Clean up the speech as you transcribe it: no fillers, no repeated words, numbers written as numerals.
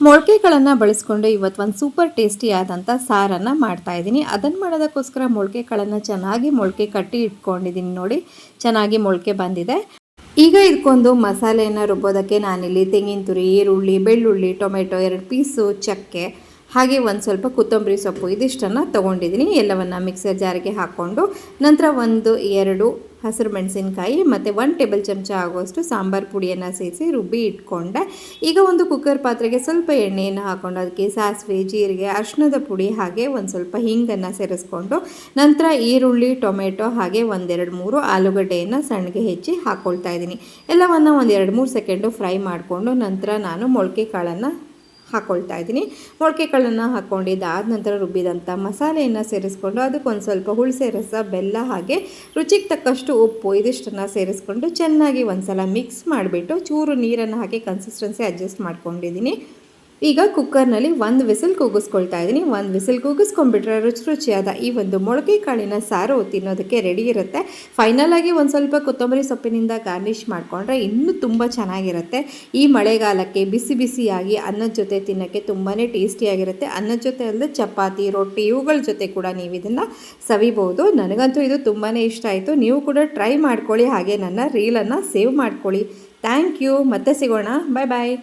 ಮೊಳಕೆಗಳನ್ನು ಬಳಸ್ಕೊಂಡು ಇವತ್ತು ಒಂದು ಸೂಪರ್ ಟೇಸ್ಟಿ ಆದಂಥ ಸಾರನ್ನು ಮಾಡ್ತಾಯಿದ್ದೀನಿ. ಅದನ್ನು ಮಾಡೋದಕ್ಕೋಸ್ಕರ ಮೊಳಕೆಗಳನ್ನು ಚೆನ್ನಾಗಿ ಮೊಳಕೆ ಕಟ್ಟಿ ಇಟ್ಕೊಂಡಿದ್ದೀನಿ. ನೋಡಿ, ಚೆನ್ನಾಗಿ ಮೊಳಕೆ ಬಂದಿದೆ. ಈಗ ಇದಕ್ಕೊಂದು ಮಸಾಲೆಯನ್ನು ರುಬ್ಬೋದಕ್ಕೆ ನಾನಿಲ್ಲಿ ತೆಂಗಿನ ತುರಿ, ಈರುಳ್ಳಿ, ಬೆಳ್ಳುಳ್ಳಿ, ಟೊಮೆಟೊ, 2 ಪೀಸು ಚಕ್ಕೆ, ಹಾಗೆ ಒಂದು ಸ್ವಲ್ಪ ಕೊತ್ತಂಬರಿ ಸೊಪ್ಪು ಇದಿಷ್ಟನ್ನು ತೊಗೊಂಡಿದ್ದೀನಿ. ಎಲ್ಲವನ್ನು ಮಿಕ್ಸರ್ ಜಾರಿಗೆ ಹಾಕ್ಕೊಂಡು ನಂತರ 1-2 ಹಸಿರು ಮೆಣಸಿನ್ಕಾಯಿ ಮತ್ತು 1 ಟೇಬಲ್ ಚಮಚ ಆಗುವಷ್ಟು ಸಾಂಬಾರು ಪುಡಿಯನ್ನು ಸೇರಿಸಿ ರುಬ್ಬಿ ಇಟ್ಕೊಂಡೆ. ಈಗ ಒಂದು ಕುಕ್ಕರ್ ಪಾತ್ರೆಗೆ ಸ್ವಲ್ಪ ಎಣ್ಣೆಯನ್ನು ಹಾಕ್ಕೊಂಡು ಅದಕ್ಕೆ ಸಾಸಿವೆ, ಜೀರಿಗೆ, ಅರಿಶಿಣದ ಪುಡಿ ಹಾಗೆ ಒಂದು ಸ್ವಲ್ಪ ಹಿಂಗನ್ನು ಸೇರಿಸ್ಕೊಂಡು ನಂತರ ಈರುಳ್ಳಿ, ಟೊಮೆಟೊ ಹಾಗೆ 1-2-3 ಆಲೂಗಡ್ಡೆಯನ್ನು ಸಣ್ಣಗೆ ಹೆಚ್ಚಿ ಹಾಕ್ಕೊಳ್ತಾ ಇದ್ದೀನಿ. ಎಲ್ಲವನ್ನು ಒಂದು 2-3 ಸೆಕೆಂಡು ಫ್ರೈ ಮಾಡಿಕೊಂಡು ನಂತರ ನಾನು ಮೊಳಕೆ ಕಾಳನ್ನು ಹಾಕ್ಕೊಳ್ತಾ ಇದ್ದೀನಿ. ಮೊಳಕೆ ಕಾಳನ್ನು ಹಾಕ್ಕೊಂಡಿದ್ದಾದ ನಂತರ ರುಬ್ಬಿದಂಥ ಮಸಾಲೆಯನ್ನು ಸೇರಿಸ್ಕೊಂಡು ಅದಕ್ಕೊಂದು ಸ್ವಲ್ಪ ಹುಣಸೆ ರಸ, ಬೆಲ್ಲ ಹಾಗೆ ರುಚಿಗೆ ತಕ್ಕಷ್ಟು ಉಪ್ಪು ಇದಿಷ್ಟನ್ನು ಸೇರಿಸ್ಕೊಂಡು ಚೆನ್ನಾಗಿ ಒಂದು ಸಲ ಮಿಕ್ಸ್ ಮಾಡಿಬಿಟ್ಟು ಚೂರು ನೀರನ್ನು ಹಾಕಿ ಕನ್ಸಿಸ್ಟೆನ್ಸಿ ಅಡ್ಜಸ್ಟ್ ಮಾಡ್ಕೊಂಡಿದ್ದೀನಿ. ಈಗ ಕುಕ್ಕರ್ನಲ್ಲಿ 1 ವಿಸಿಲ್ ಕೂಗಿಸ್ಕೊಳ್ತಾ ಇದ್ದೀನಿ. 1 ವಿಸಿಲ್ ಕೂಗಿಸ್ಕೊಂಡ್ಬಿಟ್ರೆ ರುಚಿಯಾದ ಈ ಒಂದು ಮೊಳಕೆ ಕಾಳಿನ ಸಾರು ತಿನ್ನೋದಕ್ಕೆ ರೆಡಿ ಇರುತ್ತೆ. ಫೈನಲಾಗಿ ಒಂದು ಸ್ವಲ್ಪ ಕೊತ್ತಂಬರಿ ಸೊಪ್ಪಿನಿಂದ ಗಾರ್ನಿಷ್ ಮಾಡಿಕೊಂಡ್ರೆ ಇನ್ನೂ ತುಂಬ ಚೆನ್ನಾಗಿರುತ್ತೆ. ಈ ಮಳೆಗಾಲಕ್ಕೆ ಬಿಸಿ ಬಿಸಿಯಾಗಿ ಅನ್ನದ ಜೊತೆ ತಿನ್ನೋಕ್ಕೆ ತುಂಬಾ ಟೇಸ್ಟಿಯಾಗಿರುತ್ತೆ. ಅನ್ನದ ಜೊತೆ ಅಲ್ಲದೆ ಚಪಾತಿ, ರೊಟ್ಟಿ ಇವುಗಳ ಜೊತೆ ಕೂಡ ನೀವು ಇದನ್ನು ಸವಿಬೋದು. ನನಗಂತೂ ಇದು ತುಂಬಾ ಇಷ್ಟ ಆಯಿತು. ನೀವು ಕೂಡ ಟ್ರೈ ಮಾಡ್ಕೊಳ್ಳಿ, ಹಾಗೆ ನನ್ನ ರೀಲನ್ನು ಸೇವ್ ಮಾಡ್ಕೊಳ್ಳಿ. Thank you. ಮತ್ತೆ ಸಿಗೋಣ. ಬಾಯ್ ಬಾಯ್.